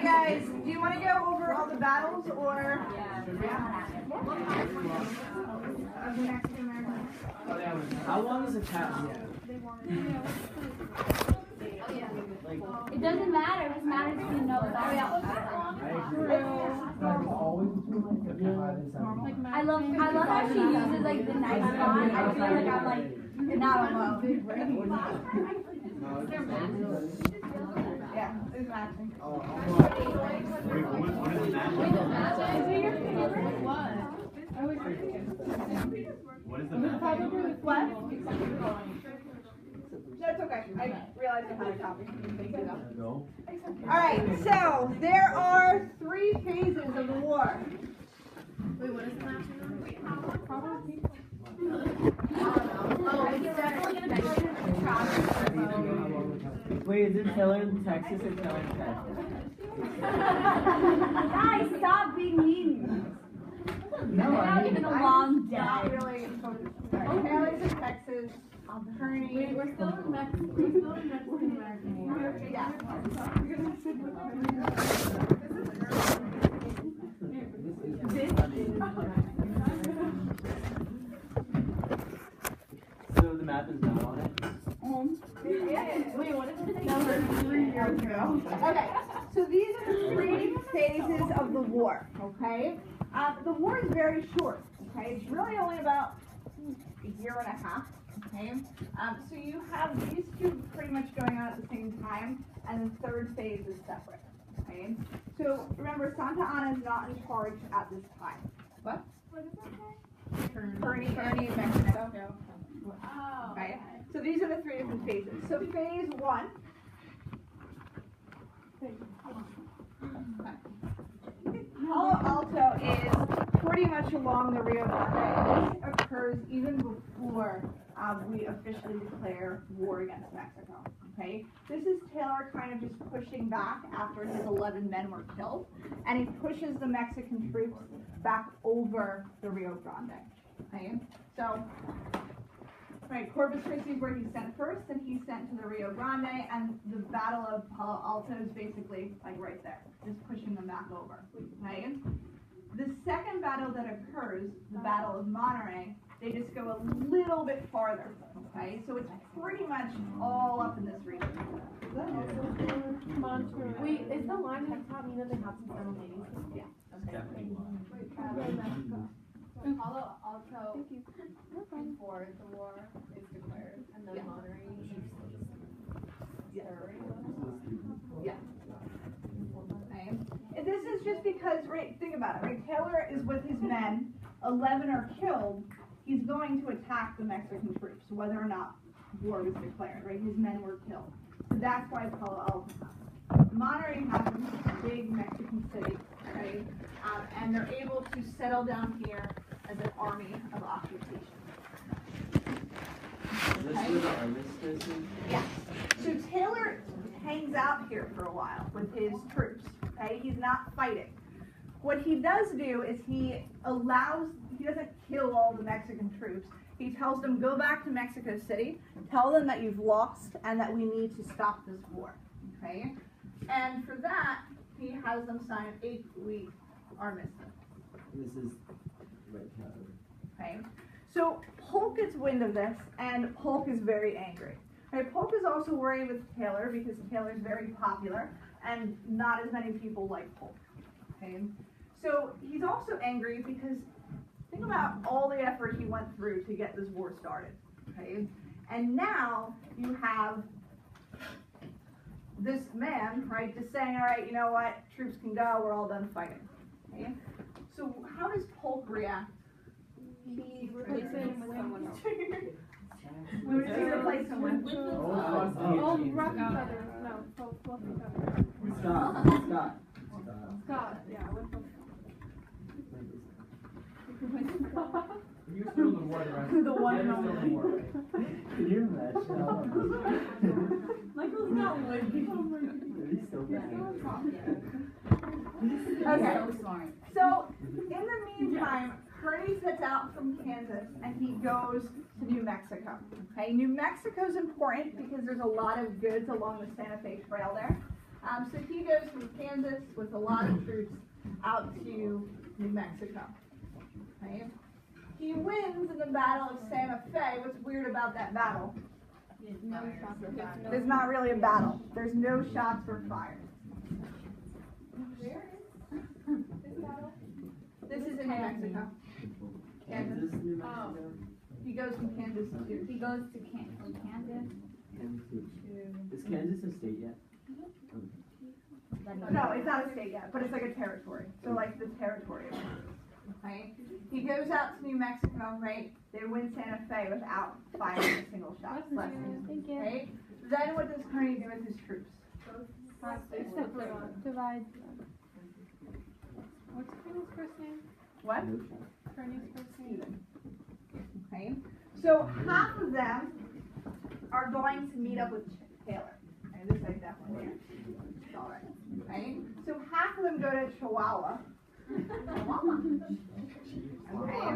right, guys. Do you want to go over all the battles or? How long is a cat? It doesn't matter. It matters if you know about it. I love how she uses like the nice font. I feel like I'm like not alone. Yeah, it's matching. What is the map? What? No, it's okay. I realized I had a copy. Alright, so there are 3 phases of the war. Wait, what is the map? Wait, is it Taylor in Texas or Taylor in Texas? Guys, stop being mean. No, It's been a long day. Not really focused. Taylor's in Texas. Kearney. Wait, we're still in Mexico. We're still in Mexican American War. Yeah. So the map is not on it? Wait, what is it? Number 3 years ago. Okay, so these are the 3 phases of the war, okay? The war is very short, okay? It's really only about a year and a half, okay? So you have these 2 pretty much going on at the same time, and the 3rd phase is separate, okay? So remember, Santa Anna is not in charge at this time. What? What is that? Kearney, Mexico. Oh. Okay, so these are the 3 different phases. So phase 1. Palo Alto is pretty much along the Rio Grande. This occurs even before we officially declare war against Mexico. Okay, this is Taylor kind of just pushing back after his 11 men were killed, and he pushes the Mexican troops back over the Rio Grande. Okay, so right, Corpus Christi is where he's sent first, and he's sent to the Rio Grande, and the Battle of Palo Alto is basically like right there, just pushing them back over. Okay, the second battle that occurs, the Battle of Monterey, they just go a little bit farther. Okay, so it's pretty much all up in this region. Wait, is the line at the top mean that they have some simultaneous? Yeah. Palo Alto before the war is declared, and then Monterey. Yeah. Okay. And this is just because, right, think about it, right? Taylor is with his men, 11 are killed, he's going to attack the Mexican troops, whether or not war was declared, right? His men were killed. So that's why Palo Alto happened. Monterey happens, big Mexican city, right? And they're able to settle down here as an army of occupation. Is this where the armistice is? Yeah. So Taylor hangs out here for a while with his troops. Okay, he's not fighting. What he does do is he doesn't kill all the Mexican troops. He tells them, go back to Mexico City, tell them that you've lost and that we need to stop this war. Okay? And for that, he has them sign an 8-week armistice. This is right here. Okay? So Polk gets wind of this, and Polk is very angry. Right? Polk is also worried with Taylor because Taylor is very popular, and not as many people like Polk. Okay? So he's also angry because think about all the effort he went through to get this war started. Okay? And now you have this man, right, just saying, all right, you know what, troops can go, we're all done fighting. Okay? So how does Polk react? He replaces him with someone else. Who does he replace him with? Oh, rough each other. No, fluff each other. Scott. Scott, yeah, with You're still in the war, right? The one Yeah, you're still in the war, right? Can you imagine? Michael's not wood. He's so bad. Okay. So in the meantime, Kearney sets out from Kansas and he goes to New Mexico. Okay, New Mexico is important because there's a lot of goods along the Santa Fe Trail there. So he goes from Kansas with a lot of troops out to New Mexico. Okay? He wins in the Battle of Santa Fe. What's weird about that battle? There's not really a battle. There's no shots were fired. Where is this battle? This is in New Mexico. Kansas, New Mexico. He goes from Kansas to. He goes to from Kansas Is Kansas a state yet? No, it's not a state yet, but it's like a territory. So like the territory. Okay. He goes out to New Mexico, right? They win Santa Fe without firing a single shot. Thank you. Right? Then what does Kearney do with his troops? Divide. What's Kearney's first name? What? No shot. Kearney's first name. Okay. So half of them are going to meet up with Taylor. Okay, this I definitely hear. It's all right. Okay. So half of them go to Chihuahua. Okay.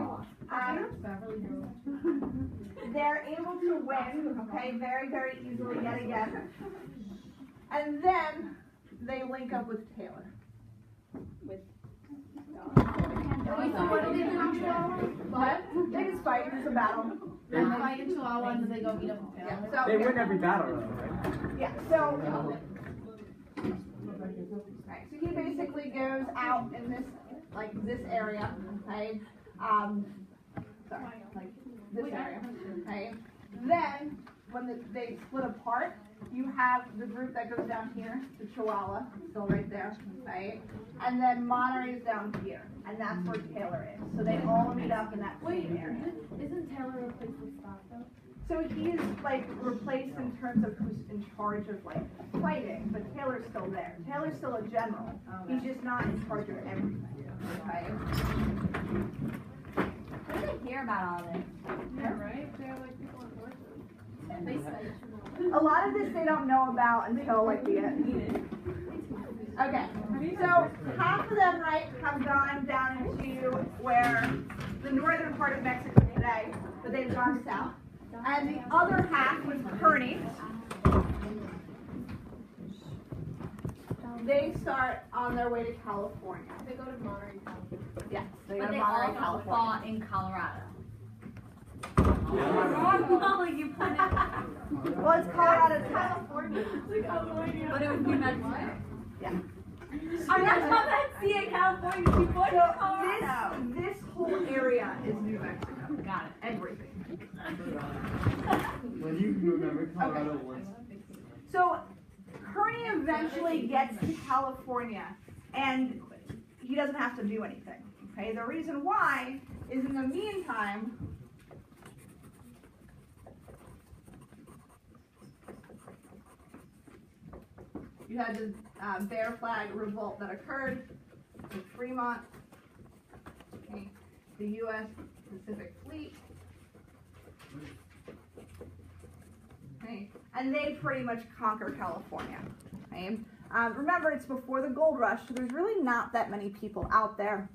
They're able to win, okay, very, very easily yet again. And then they link up with Taylor. What do they do? What? They just fight, it's a battle. They fight in Chihuahua and then they go meet up with Yeah, Taylor. so, They win every battle, though, right? yeah, so, right, so he basically goes out in this, like this area, okay? Sorry, like this area, okay? Then, when they split apart, you have the group that goes down here, the Chihuahua, still right there, right? And then Monterey's down here, and that's where Taylor is. So they all meet up in that same area. Isn't Taylor replaced with Scott though? So he's like replaced in terms of who's in charge of like fighting, but Taylor's still there. Taylor's still a general. He's just not in charge of everything. Okay. How did they hear about all this? Yeah, right? They're like people on horses. They said. A lot of this they don't know about until like the end. Okay. So half of them, right, have gone down into where the northern part of Mexico today, but they've gone south. And the other half was Kearney. They start on their way to California. They go to Monterey, California. Yes, they go But to they Monterey, all California. fought in Colorado. You put it. Well, it's Colorado, California. But it was New Mexico. Yeah. I'm not from that sea in California. She put So Colorado. this whole area is New Mexico. Got it. Everything. When you remember Colorado once. So Kearney eventually gets to California, and he doesn't have to do anything. Okay. The reason why is in the meantime. You had the Bear Flag revolt that occurred in Fremont. Okay. The U.S. Pacific Fleet. Okay. And they pretty much conquer California. Okay. Remember, it's before the gold rush, so there's really not that many people out there,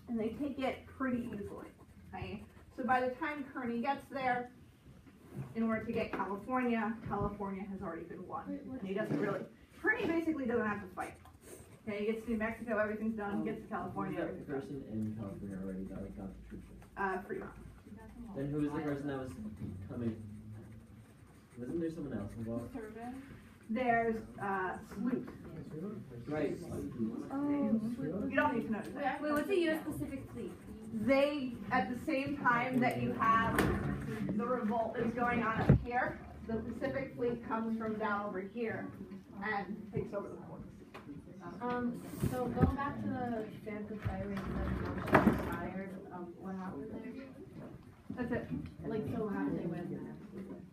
and they take it pretty easily. Okay. So by the time Kearney gets there, in order to get California, California has already been won, and he doesn't really. Kearney basically doesn't have to fight. Okay, he gets to New Mexico, everything's done. He gets to California, Who's that everything's done. person in California already got the troops? Fremont. Then who was the person that was coming? Wasn't there someone else involved? There's Sloot. Right. You don't need to know that. Wait, what's the U.S. Pacific Fleet? They, at the same time that you have the revolt is going on up here, the Pacific Fleet comes from down over here and takes over the port. So going back to the Santa Fe race that was fired, what happened there? That's it. Like, so how did they win?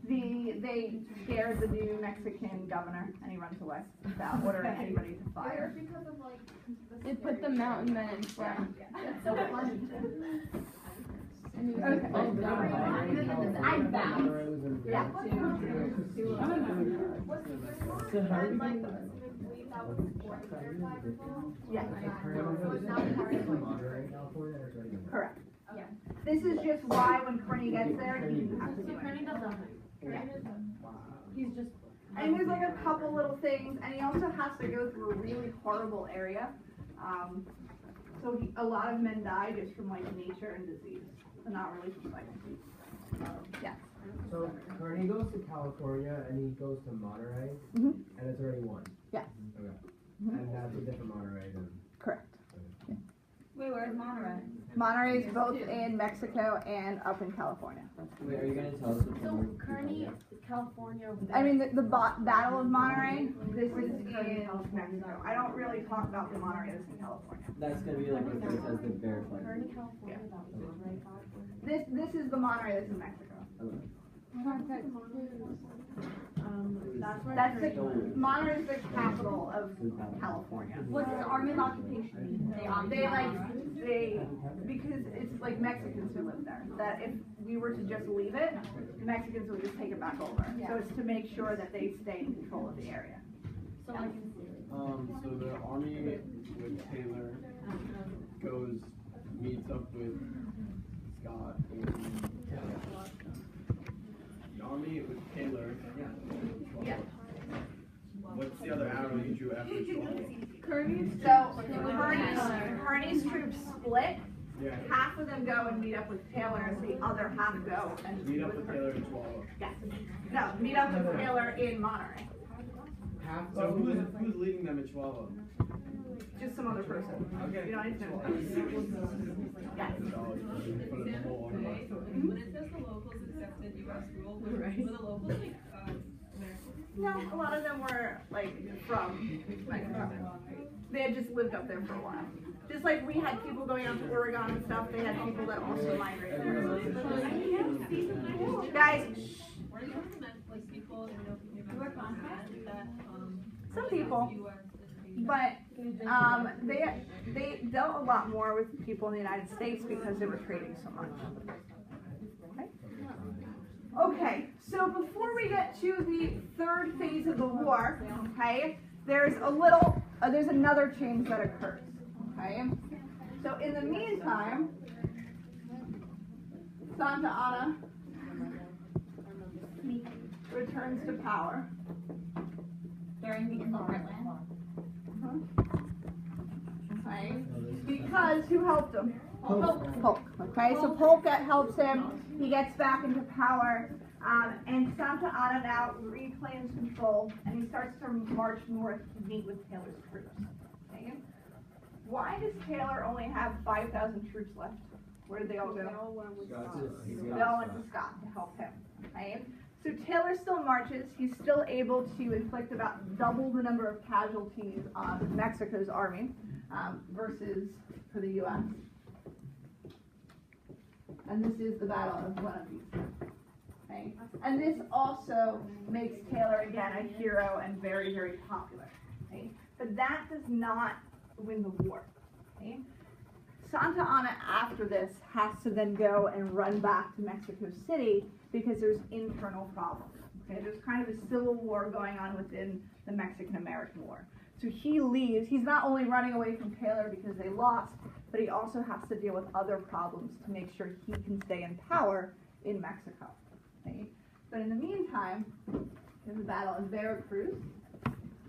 They scared the New Mexican governor and he runs away without ordering anybody to fire. It was because of like. They put the mountain men in front. That's so funny. Okay. I bound. Yeah. So how And did like you the Pacific Fleet that was for the Bear Flag revolt. Yeah. Was now part of like. Correct. Yeah. This is just why when Kearney gets there, he doesn't have to do So Kearney anything. does nothing. Yeah. He's just. And there's like a couple little things, and he also has to go through a really horrible area. A lot of men die just from like nature and disease, so not really from like yeah. So Carney goes to California and he goes to Monterey, Mhm. and it's already one. Yeah. Okay. Mhm. And that's a different Monterey than. Correct. Wait, where's Monterey? Monterey is both in Mexico and up in California. Wait, are you gonna tell us what So the Kearney, California over there. I mean, the Battle of Monterey, this is in Mexico. I don't really talk about the Monterey that's in California. That's gonna be like referred to as the bear flag. Kearney, California, that was right. This is the Monterey that's in Mexico. That's where. That's the Monterey is the capital of California. What's the army of occupation? They because it's like Mexicans who live there. That if we were to just leave it, the Mexicans would just take it back over. So it's to make sure that they stay in control of the area. So like, So the army with Taylor meets up with Scott and the army with Taylor. Yeah. What's the other arrow you drew after 12? So Kearney's troops split. Yeah. Half of them go and meet up with Taylor, and the other half go and Meet up with Taylor and 12. Yes. No, meet up with Taylor in Monterey. So who's leading them at 12? Just some other person. Okay. You don't need to know. Yes. For the whole army. When it says the locals accepted U.S. rule, were the locals like American? No, a lot of them were like from Mexico. They had just lived up there for a while. Just like we had people going out to Oregon and stuff, they had people that also migrated. Guys, Were you like people that some people, but they dealt a lot more with people in the United States because they were trading so much. Okay, so before we get to the third phase of the war, okay, there's another change that occurs, okay? So in the meantime, Santa Anna returns to power. during the Heartland. Okay, because who helped him? Polk. Okay, so Polk helps him. He gets back into power, and Santa Anna now reclaims control, and he starts to march north to meet with Taylor's troops. Okay? Why does Taylor only have 5,000 troops left? Where did they all go? They all went to Scott to help him. Okay? So Taylor still marches. He's still able to inflict about double the number of casualties on Mexico's army versus for the U.S. And this is the Battle of Buena Vista. Okay? And this also makes Taylor, again, a hero and very, very popular. Okay? But that does not win the war. Okay? Santa Anna, after this, has to then go and run back to Mexico City because there's internal problems. Okay? There's kind of a civil war going on within the Mexican-American War. So he leaves. He's not only running away from Taylor because they lost, but he also has to deal with other problems to make sure he can stay in power in Mexico. Okay? But in the meantime, there's the Battle of Veracruz,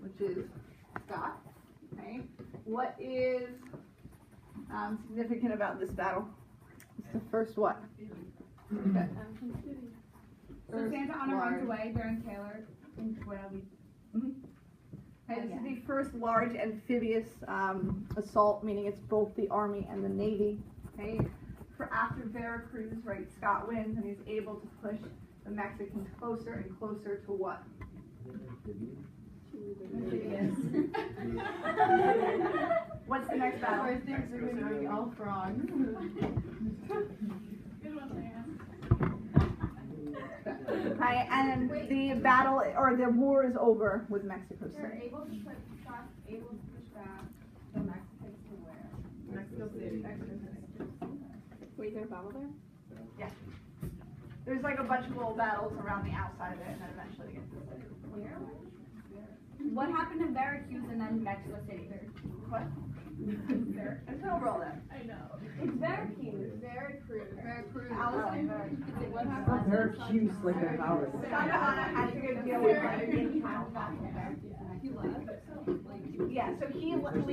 which is Scott. Okay? What is significant about this battle? It's the first what? Okay. So Santa Anna runs away during Taylor in Buena Vista. Okay, this is the first large amphibious assault, meaning it's both the Army and the Navy. Okay, for after Veracruz, right, Scott wins and he's able to push the Mexicans closer and closer to what? What's the next battle? Where things are going to be all frogs. Okay, and the battle or the war is over with Mexico They're City. able to push back the Mexicans to where? Mexico City. Wait, there's a battle there? Yeah. There's like a bunch of little battles around the outside of it, and then eventually it gets to the city. Where? What happened in Veracruz and then Mexico City? What? It's an overall there. I know. It's Veracruz. Veracruz. Allison. Syracuse like a house. Donna had to go deal with like, yeah, so he leaves